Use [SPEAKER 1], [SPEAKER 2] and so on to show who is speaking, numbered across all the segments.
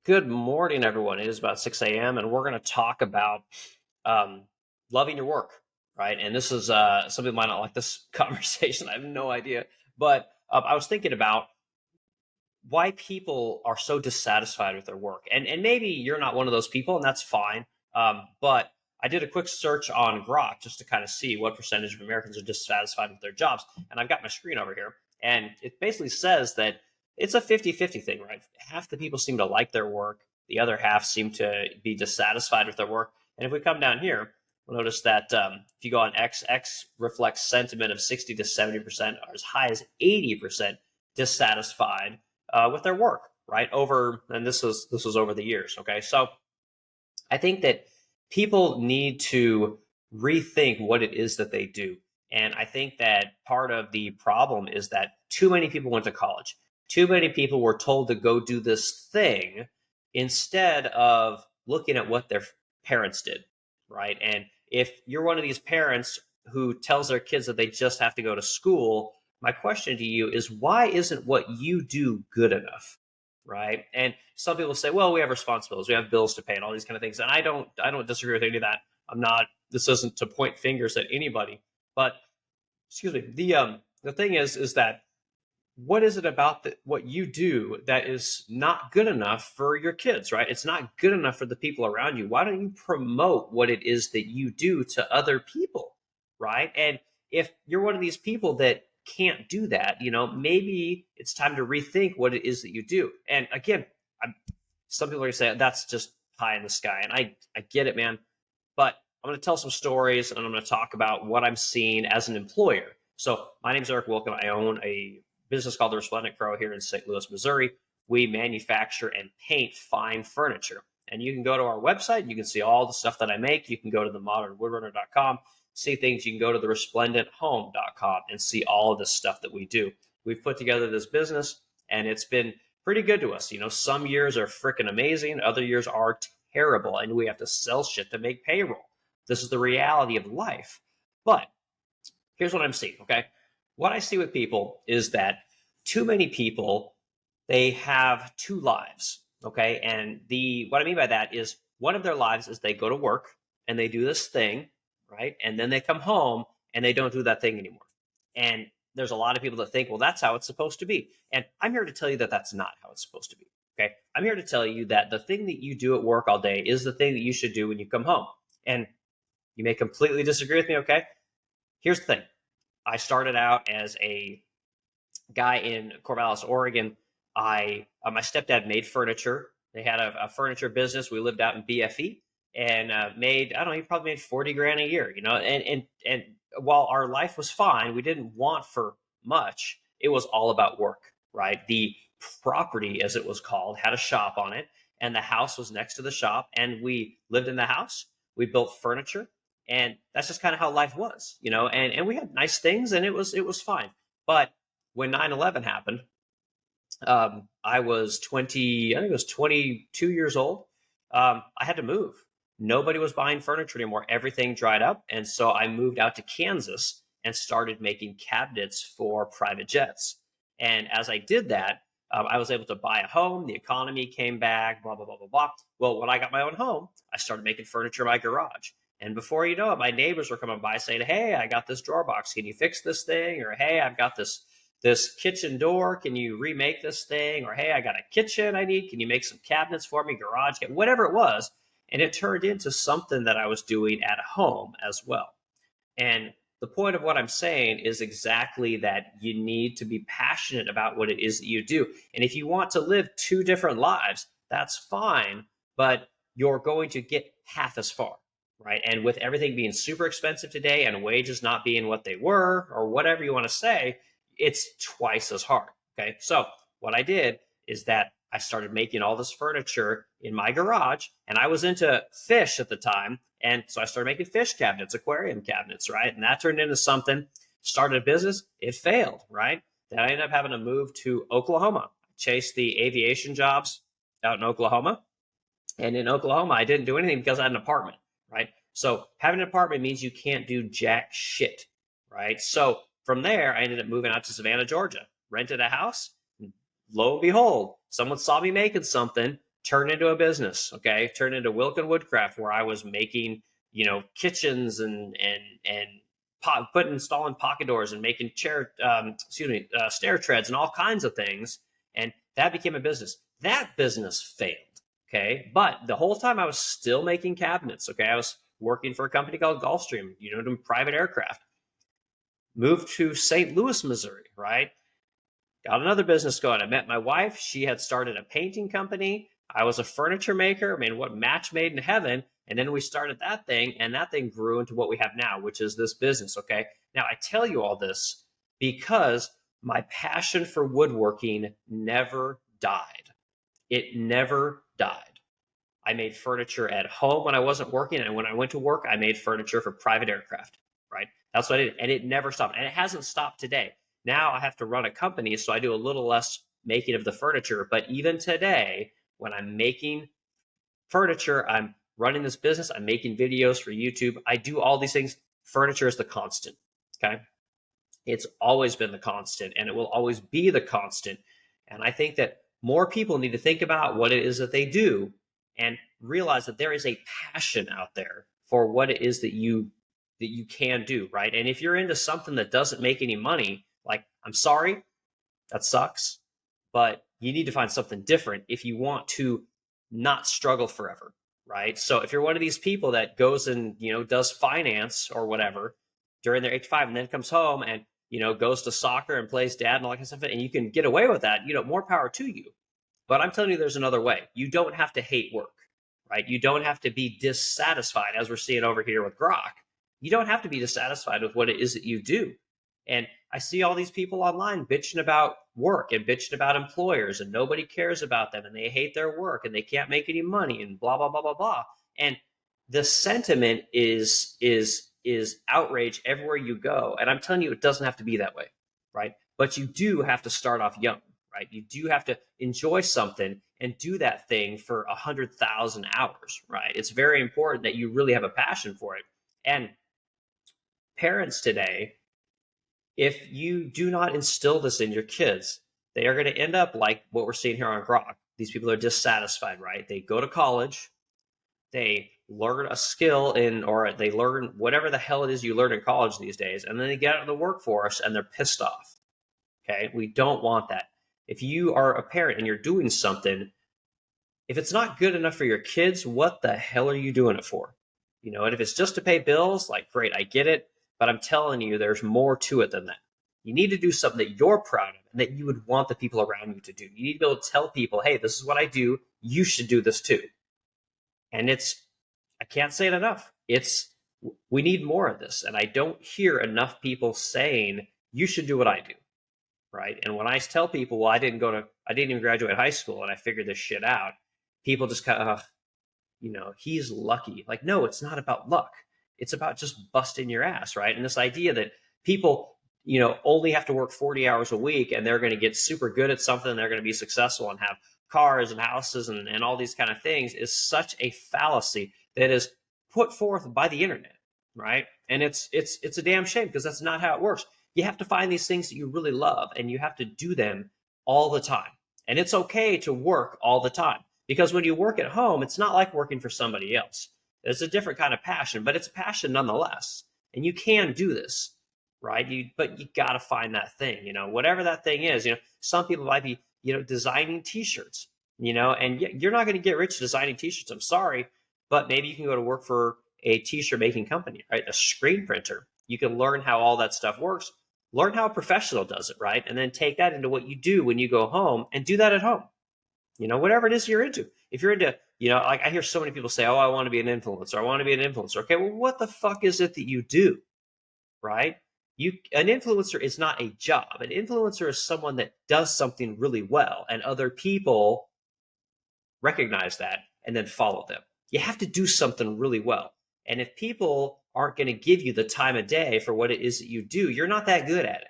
[SPEAKER 1] Good morning, everyone. It is about 6 a.m. and we're going to talk about um, loving your work, right? And this is some people might not like this conversation. I have no idea, but I was thinking about why people are so dissatisfied with their work, and maybe you're not one of those people, and that's fine. But I did a quick search on Grok just to kind of see what percentage of Americans are dissatisfied with their jobs, and I've got my screen over here, and it basically says that it's a 50-50 thing, right? Half the people seem to like their work, the other half seem to be dissatisfied with their work. And if we come down here, we'll notice that if you go on X reflects sentiment of 60 to 70%, or as high as 80% dissatisfied with their work, right? And this was over the years. Okay, so I think that people need to rethink what it is that they do. And I think that part of the problem is that too many people went to college. Too many people were told to go do this thing instead of looking at what their parents did, right? And if you're one of these parents who tells their kids that they just have to go to school, my question to you is why isn't what you do good enough? Right? And some people say, well, we have responsibilities, we have bills to pay, and all these kind of things. And I don't disagree with any of that. I'm not. This isn't to point fingers at anybody, but excuse me. The thing is that what is it about what you do that is not good enough for your kids, right? It's not good enough for the people around you. Why don't you promote what it is that you do to other people, right? And if you're one of these people that can't do that, maybe it's time to rethink what it is that you do. And again, some people are going to say that's just pie in the sky, and I get it, man. But I'm going to tell some stories, and I'm going to talk about what I'm seeing as an employer. So my name is Eric Wilkin. I own a business called the Resplendent Crow here in St. Louis, Missouri. We manufacture and paint fine furniture. And you can go to our website. You can see all the stuff that I make. You can go to themodernwoodrunner.com, see things. You can go to theresplendent.home.com and see all of the stuff that we do. We've put together this business, and it's been pretty good to us. Some years are freaking amazing. Other years are terrible, and we have to sell shit to make payroll. This is the reality of life. But here's what I'm seeing, okay? What I see with people is that too many people, they have two lives, okay? And what I mean by that is one of their lives is they go to work and they do this thing, right? And then they come home and they don't do that thing anymore. And there's a lot of people that think, well, that's how it's supposed to be. And I'm here to tell you that that's not how it's supposed to be. Okay. I'm here to tell you that the thing that you do at work all day is the thing that you should do when you come home. And you may completely disagree with me. Okay. Here's the thing. I started out as a guy in Corvallis, Oregon. My stepdad made furniture. They had a furniture business. We lived out in BFE and made, I don't know, he probably made 40 grand a year, and while our life was fine, we didn't want for much. It was all about work, right? The property, as it was called, had a shop on it, and the house was next to the shop, and we lived in the house. We built furniture, and that's just kind of how life was, and we had nice things, and it was fine. But when 9/11 happened, I was 20, I think it was 22 years old. I had to move. Nobody was buying furniture anymore. Everything dried up. And so I moved out to Kansas and started making cabinets for private jets. And as I did that, I was able to buy a home. The economy came back, blah, blah, blah, blah, blah. Well, when I got my own home, I started making furniture in my garage. And before you know it, my neighbors were coming by saying, hey, I got this drawer box. Can you fix this thing? Or, hey, I've got this kitchen door. Can you remake this thing? Or, hey, I got a kitchen I need. Can you make some cabinets for me? Garage, whatever it was. And it turned into something that I was doing at home as well. And the point of what I'm saying is exactly that you need to be passionate about what it is that you do. And if you want to live two different lives, that's fine, but you're going to get half as far, right? And with everything being super expensive today and wages not being what they were, or whatever you want to say, it's twice as hard. Okay. So what I did is that I started making all this furniture in my garage, and I was into fish at the time. And so I started making fish cabinets, aquarium cabinets, right? And that turned into something, started a business. It failed, right? Then I ended up having to move to Oklahoma, chase the aviation jobs out in Oklahoma. And in Oklahoma, I didn't do anything because I had an apartment, right? So having an apartment means you can't do jack shit, right? So from there, I ended up moving out to Savannah, Georgia, rented a house. Lo and behold, someone saw me making something, turned into a business. Okay, turned into Wilk and Woodcraft, where I was making, kitchens and installing pocket doors and making stair treads and all kinds of things, and that became a business. That business failed. Okay, but the whole time I was still making cabinets. Okay, I was working for a company called Gulfstream, doing private aircraft. Moved to St. Louis, Missouri, right? Got another business going. I met my wife. She had started a painting company. I was a furniture maker. I mean, what match made in heaven? And then we started that thing, and that thing grew into what we have now, which is this business. Okay. Now, I tell you all this because my passion for woodworking never died. It never died. I made furniture at home when I wasn't working. And when I went to work, I made furniture for private aircraft, right? That's what I did. And it never stopped. And it hasn't stopped today. Now I have to run a company, so I do a little less making of the furniture. But even today, when I'm making furniture, I'm running this business, I'm making videos for YouTube, I do all these things. Furniture is the constant. Okay. It's always been the constant, and it will always be the constant. And I think that more people need to think about what it is that they do and realize that there is a passion out there for what it is that you can do, right? And if you're into something that doesn't make any money, like, I'm sorry, that sucks, but you need to find something different if you want to not struggle forever, right? So if you're one of these people that goes and, does finance or whatever during their 8 to 5 and then comes home and, goes to soccer and plays dad and all that kind of stuff, and you can get away with that, more power to you. But I'm telling you, there's another way. You don't have to hate work, right? You don't have to be dissatisfied, as we're seeing over here with Grok. You don't have to be dissatisfied with what it is that you do. And I see all these people online bitching about work and bitching about employers, and nobody cares about them, and they hate their work, and they can't make any money, and blah blah blah blah blah. And the sentiment is outrage everywhere you go. And I'm telling you, it doesn't have to be that way, right? But you do have to start off young, right? You do have to enjoy something and do that thing for 100,000 hours, right? It's very important that you really have a passion for it. And parents today, if you do not instill this in your kids, they are going to end up like what we're seeing here on Grok. These people are dissatisfied, right? They go to college, they learn a skill or they learn whatever the hell it is you learn in college these days, and then they get out of the workforce and they're pissed off. Okay, we don't want that. If you are a parent and you're doing something, if it's not good enough for your kids, what the hell are you doing it for? And if it's just to pay bills, like, great, I get it. But I'm telling you, there's more to it than that. You need to do something that you're proud of and that you would want the people around you to do. You need to be able to tell people, hey, this is what I do. You should do this too. And I can't say it enough. We need more of this. And I don't hear enough people saying, you should do what I do. Right. And when I tell people, well, I didn't even graduate high school and I figured this shit out, people just kind of, he's lucky. Like, no, it's not about luck. It's about just busting your ass, right? And this idea that people, only have to work 40 hours a week and they're going to get super good at something, they're going to be successful and have cars and houses and all these kind of things is such a fallacy that is put forth by the internet, right? And it's a damn shame because that's not how it works. You have to find these things that you really love and you have to do them all the time. And it's okay to work all the time because when you work at home, it's not like working for somebody else. It's a different kind of passion, but it's passion nonetheless. And you can do this, right? But you got to find that thing, whatever that thing is. Some people might be, designing T-shirts, and you're not going to get rich designing T-shirts. I'm sorry, but maybe you can go to work for a T-shirt making company, right? A screen printer. You can learn how all that stuff works. Learn how a professional does it, right? And then take that into what you do when you go home and do that at home. Whatever it is you're into. If you're into, like I hear so many people say, oh, I want to be an influencer. I want to be an influencer. Okay, well, what the fuck is it that you do, right? An influencer is not a job. An influencer is someone that does something really well and other people recognize that and then follow them. You have to do something really well. And if people aren't going to give you the time of day for what it is that you do, you're not that good at it.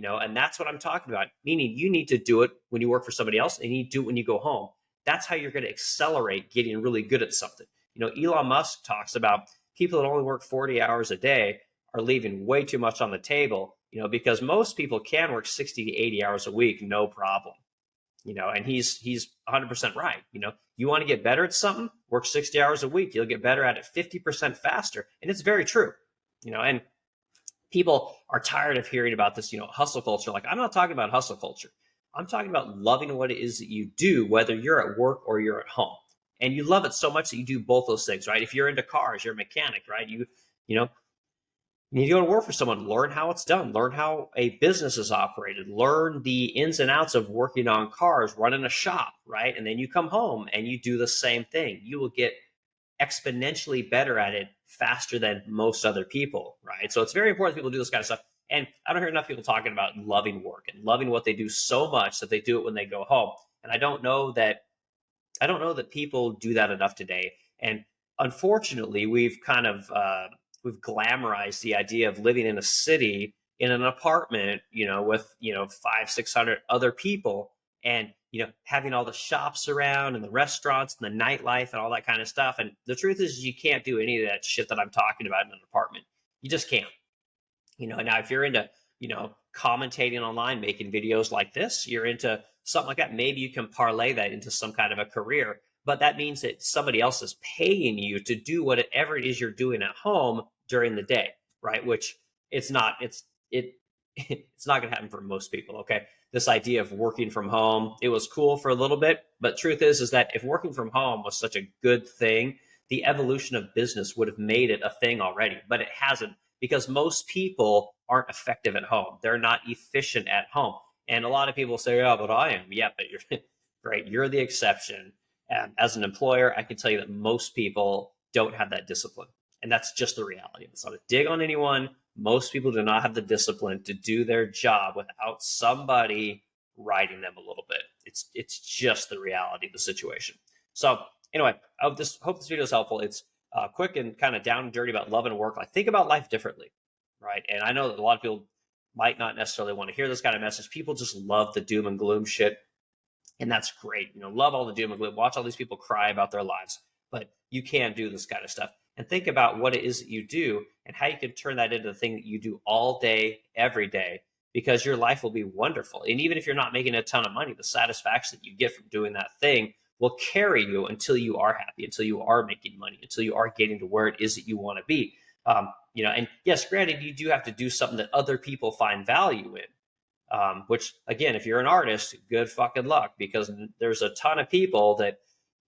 [SPEAKER 1] And that's what I'm talking about. Meaning you need to do it when you work for somebody else and you need to do it when you go home. That's how you're going to accelerate getting really good at something. Elon Musk talks about people that only work 40 hours a day are leaving way too much on the table, because most people can work 60 to 80 hours a week, no problem. And he's 100% right. You want to get better at something, work 60 hours a week, you'll get better at it 50% faster. And it's very true. And people are tired of hearing about this, hustle culture. Like, I'm not talking about hustle culture. I'm talking about loving what it is that you do, whether you're at work or you're at home. And you love it so much that you do both those things, right? If you're into cars, you're a mechanic, right? You know, you need to go to work for someone, learn how it's done, learn how a business is operated, learn the ins and outs of working on cars, running a shop, right? And then you come home and you do the same thing. You will get exponentially better at it faster than most other people, right? So it's very important that people do this kind of stuff. And I don't hear enough people talking about loving work and loving what they do so much that they do it when they go home. And I don't know that people do that enough today. And unfortunately, we've glamorized the idea of living in a city in an apartment, with 500-600 other people, and having all the shops around and the restaurants and the nightlife and all that kind of stuff. And the truth is, you can't do any of that shit that I'm talking about in an apartment. You just can't. Now if you're into, commentating online, making videos like this, you're into something like that, maybe you can parlay that into some kind of a career. But that means that somebody else is paying you to do whatever it is you're doing at home during the day, right? Which it's not going to happen for most people. Okay, this idea of working from home, it was cool for a little bit, but truth is that if working from home was such a good thing, the evolution of business would have made it a thing already, but it hasn't, because most people aren't effective at home. They're not efficient at home. And a lot of people say, "Oh, but I am." Yeah, but you're right. You're the exception. As an employer, I can tell you that most people don't have that discipline. And that's just the reality. It's not a dig on anyone. Most people do not have the discipline to do their job without somebody riding them a little bit. It's just the reality of the situation. So anyway, I hope this video is helpful. It's quick and kind of down and dirty about love and work. Like, think about life differently, right? And I know that a lot of people might not necessarily want to hear this kind of message. People just love the doom and gloom shit, and that's great. Love all the doom and gloom. Watch all these people cry about their lives, but you can do this kind of stuff. And think about what it is that you do and how you can turn that into the thing that you do all day, every day, because your life will be wonderful. And even if you're not making a ton of money, the satisfaction that you get from doing that thing will carry you until you are happy, until you are making money, until you are getting to where it is that you want to be. And yes, granted, you do have to do something that other people find value in. Which, again, if you're an artist, good fucking luck, because there's a ton of people that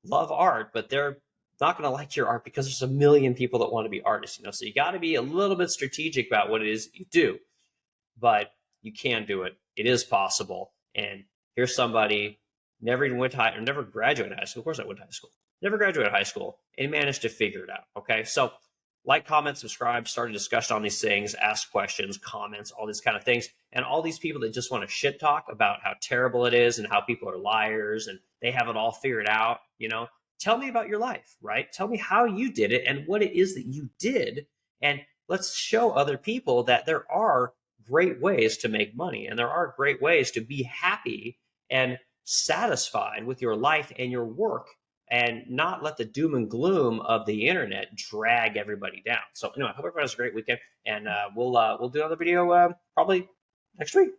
[SPEAKER 1] love art, but they're not going to like your art because there's a million people that want to be artists. So you got to be a little bit strategic about what it is that you do, but you can do it. It is possible. And here's somebody never even went to high, or never graduated high school. Of course I went to high school. Never graduated high school and managed to figure it out. Okay, so like, comment, subscribe, start a discussion on these things, ask questions, comments, all these kind of things. And all these people that just want to shit talk about how terrible it is and how people are liars and they have it all figured out, tell me about your life, right? Tell me how you did it and what it is that you did. And let's show other people that there are great ways to make money, and there are great ways to be happy and satisfied with your life and your work, and not let the doom and gloom of the internet drag everybody down. So anyway, I hope everyone has a great weekend, and we'll do another video probably next week.